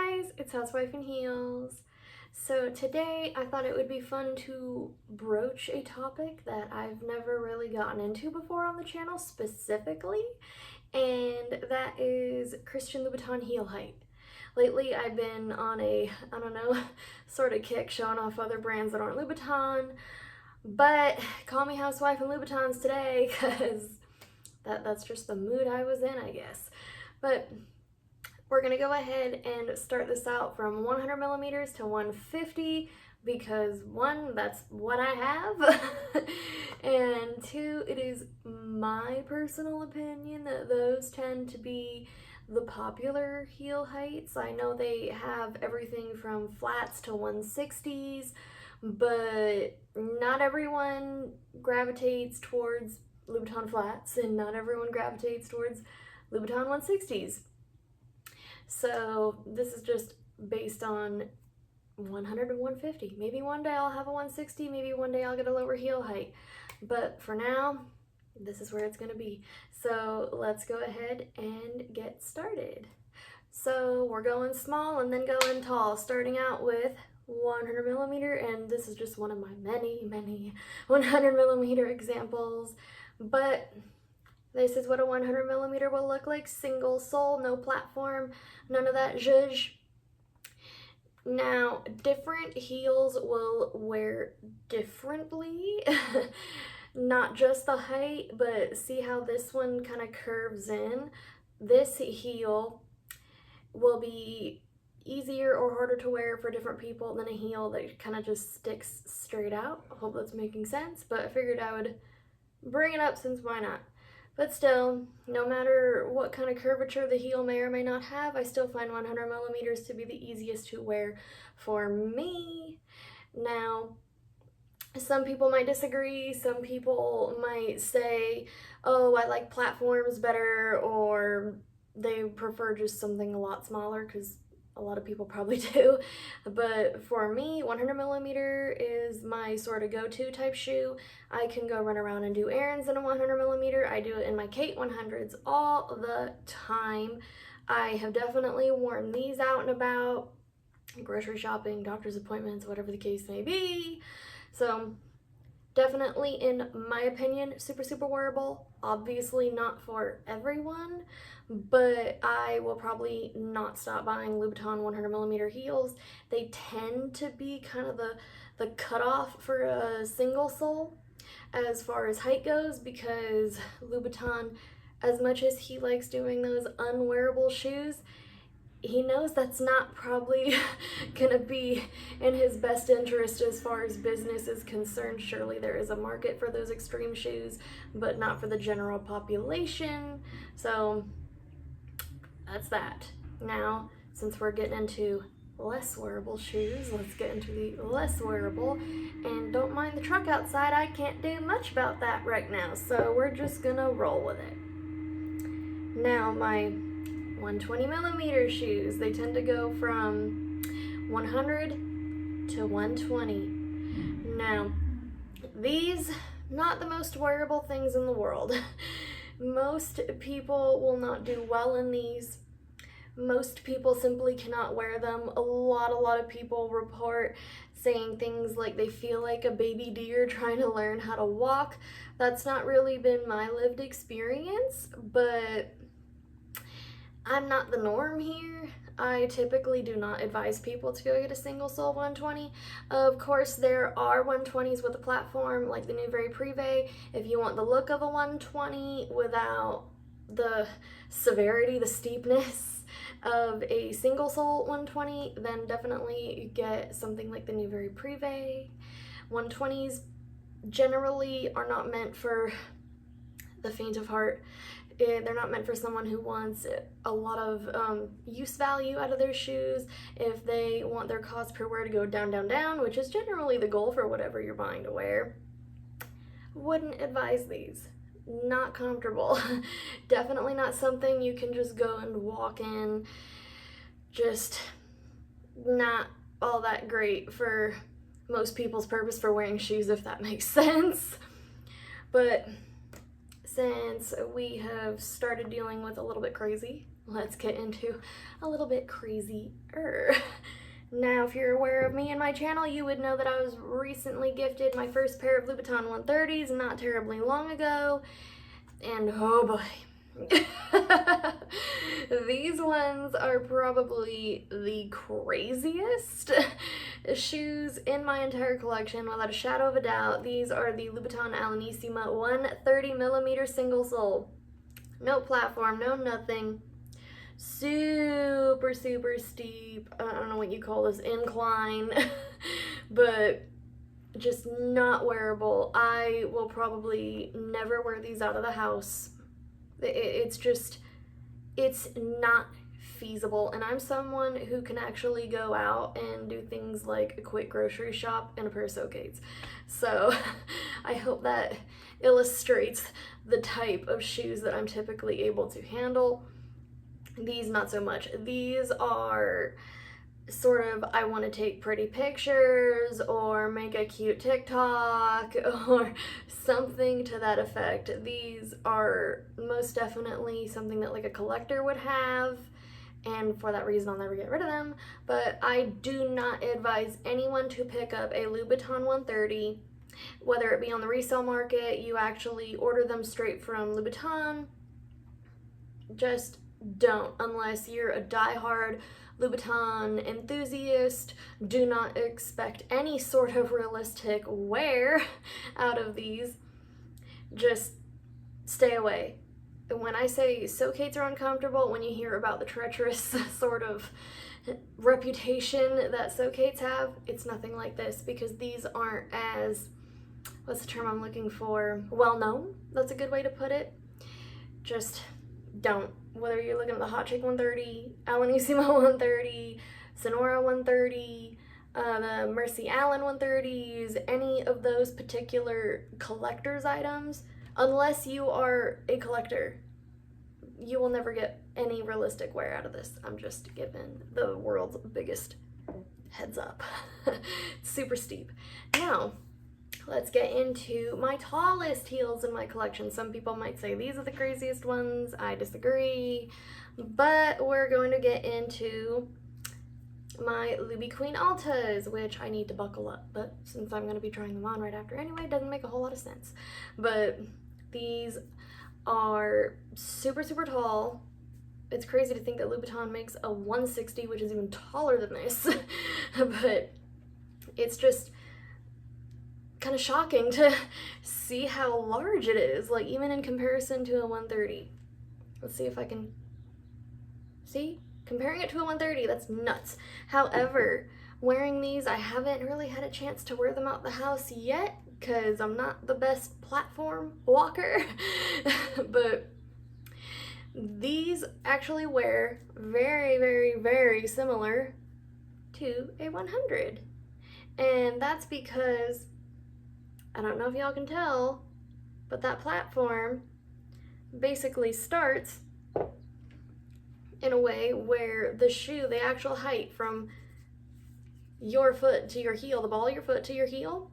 guys, it's Housewife in Heels. So today I thought it would be fun to broach a topic that I've never really gotten into before on the channel specifically, and that is Christian Louboutin heel height. Lately I've been on a, I don't know, sort of kick showing off other brands that aren't Louboutin, but call me Housewife in Louboutins today because that's just the mood I was in, I guess. But we're gonna go ahead and start this out from 100 millimeters to 150 because one, that's what I have, and two, it is my personal opinion that those tend to be the popular heel heights. I know they have everything from flats to 160s, but not everyone gravitates towards Louboutin flats and not everyone gravitates towards Louboutin 160s. So this is just based on 100 to 150. Maybe one day I'll have a 160, maybe one day I'll get a lower heel height. But for now, this is where it's gonna be. So let's go ahead and get started. So we're going small and then going tall, starting out with 100 millimeter, and this is just one of my many 100 millimeter examples. But this is what a 100 millimeter will look like. Single sole, no platform, none of that zhuzh. Now, different heels will wear differently. Not just the height, but see how this one kind of curves in? This heel will be easier or harder to wear for different people than a heel that kind of just sticks straight out. I hope that's making sense, but I figured I would bring it up since why not? But still, no matter what kind of curvature the heel may or may not have, I still find 100 millimeters to be the easiest to wear for me. Now, some people might disagree. Some people might say, oh, I like platforms better, or they prefer just something a lot smaller, because a lot of people probably do. But for me, 100 millimeter is my sort of go-to type shoe. I can go run around and do errands in a 100 millimeter. I do it in my Kate 100s all the time. I have definitely worn these out and about, grocery shopping, doctor's appointments, whatever the case may be. So definitely, in my opinion, super wearable. Obviously not for everyone, but I will probably not stop buying Louboutin 100 millimeter heels. They tend to be kind of the cutoff for a single sole as far as height goes, because Louboutin, as much as he likes doing those unwearable shoes, he knows that's not probably gonna be in his best interest as far as business is concerned. Surely there is a market for those extreme shoes, but not for the general population. So that's that. Now, since we're getting into less wearable shoes, let's get into the less wearable. And don't mind the truck outside, I can't do much about that right now, so we're just gonna roll with it. Now, my 120 millimeter shoes, they tend to go from 100 to 120. Now, these, not the most wearable things in the world. Most people will not do well in these. Most people simply cannot wear them. A lot of people report saying things like they feel like a baby deer trying to learn how to walk. That's not really been my lived experience, but I'm not the norm here. I typically do not advise people to go get a single sole 120. Of course, there are 120s with a platform, like the new Very Privé. If you want the look of a 120 without the severity, the steepness of a single sole 120, then definitely get something like the new Very Privé. 120s generally are not meant for the faint of heart. They're not meant for someone who wants a lot of use value out of their shoes. If they want their cost per wear to go down, which is generally the goal for whatever you're buying to wear, wouldn't advise these. Not comfortable. Definitely not something you can just go and walk in. Just not all that great for most people's purpose for wearing shoes, if that makes sense. But since we have started dealing with a little bit crazy let's get into a little bit crazier. Now, if you're aware of me and my channel, you would know that I was recently gifted my first pair of Louboutin 130s not terribly long ago. And oh boy, these ones are probably the craziest shoes in my entire collection, without a shadow of a doubt. These are the Louboutin Alanissima 130mm single sole. No platform, no nothing. Super, super steep, I don't know what you call this, incline, but just not wearable. I will probably never wear these out of the house. It's just, it's not feasible. And I'm someone who can actually go out and do things like a quick grocery shop and a pair of Socates. So I hope that illustrates the type of shoes that I'm typically able to handle. These, not so much. These are sort of, I want to take pretty pictures or make a cute TikTok or something to that effect. These are most definitely something that like a collector would have, and for that reason I'll never get rid of them. But I do not advise anyone to pick up a Louboutin 130, whether it be on the resale market, you actually order them straight from Louboutin. Just don't, unless you're a die-hard Louboutin enthusiast. Do not expect any sort of realistic wear out of these. Just stay away. When I say Socates are uncomfortable, when you hear about the treacherous sort of reputation that Socates have, it's nothing like this, because these aren't as, what's the term I'm looking for, well known. That's a good way to put it. Just don't. Whether you're looking at the Hot Chick 130, Alanissima 130, Sonora 130, the Mercy Allen 130s, any of those particular collector's items, unless you are a collector, you will never get any realistic wear out of this. I'm just giving the world's biggest heads up. Super steep. Now, let's get into my tallest heels in my collection. Some people might say these are the craziest ones. I disagree. But we're going to get into my Loubie Queen Altas, which I need to buckle up. But since I'm going to be trying them on right after anyway, it doesn't make a whole lot of sense. But these are super, super tall. It's crazy to think that Louboutin makes a 160, which is even taller than this. But it's just kind of shocking to see how large it is, like even in comparison to a 130. Let's see if I can see, comparing it to a 130, that's nuts. However, wearing these, I haven't really had a chance to wear them out the house yet because I'm not the best platform walker. But these actually wear very, very, very similar to a 100, and that's because, I don't know if y'all can tell, but that platform basically starts in a way where the shoe, the actual height from your foot to your heel, the ball of your foot to your heel,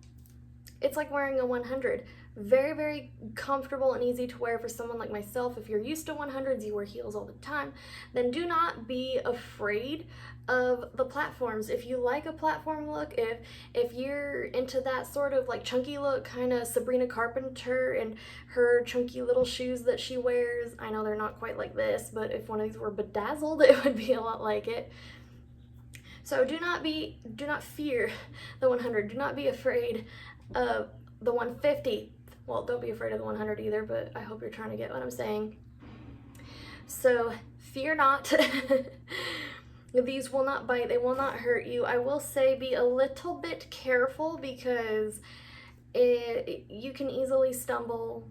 it's like wearing a 100. Very, very comfortable and easy to wear for someone like myself. If you're used to 100s, you wear heels all the time, then do not be afraid of the platforms. If you like a platform look, if you're into that sort of like chunky look, kind of Sabrina Carpenter and her chunky little shoes that she wears, I know they're not quite like this, but if one of these were bedazzled, it would be a lot like it. So do not fear the 100. Do not be afraid of the 150. Well, don't be afraid of the 100 either, but I hope you're trying to get what I'm saying. So fear not. These will not bite, they will not hurt you. I will say be a little bit careful because you can easily stumble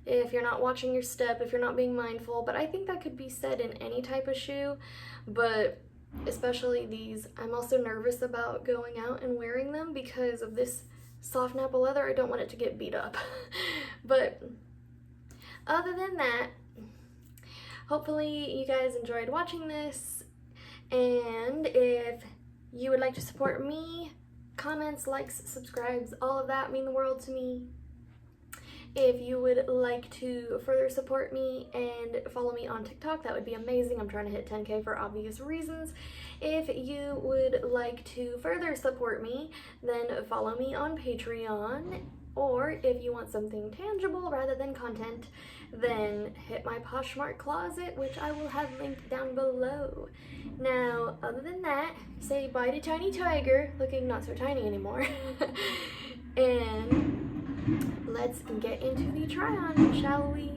if you're not watching your step, if you're not being mindful. But I think that could be said in any type of shoe, but especially these. I'm also nervous about going out and wearing them because of this soft napa leather. I don't want it to get beat up. But other than that, hopefully you guys enjoyed watching this, and if you would like to support me, comments, likes, subscribes, all of that mean the world to me. If you would like to further support me and follow me on TikTok, that would be amazing. I'm trying to hit 10K for obvious reasons. If you would like to further support me, then follow me on Patreon. Or if you want something tangible rather than content, then hit my Poshmark closet, which I will have linked down below. Now, other than that, say bye to Tiny Tiger, looking not so tiny anymore. And let's get into the try-on, shall we?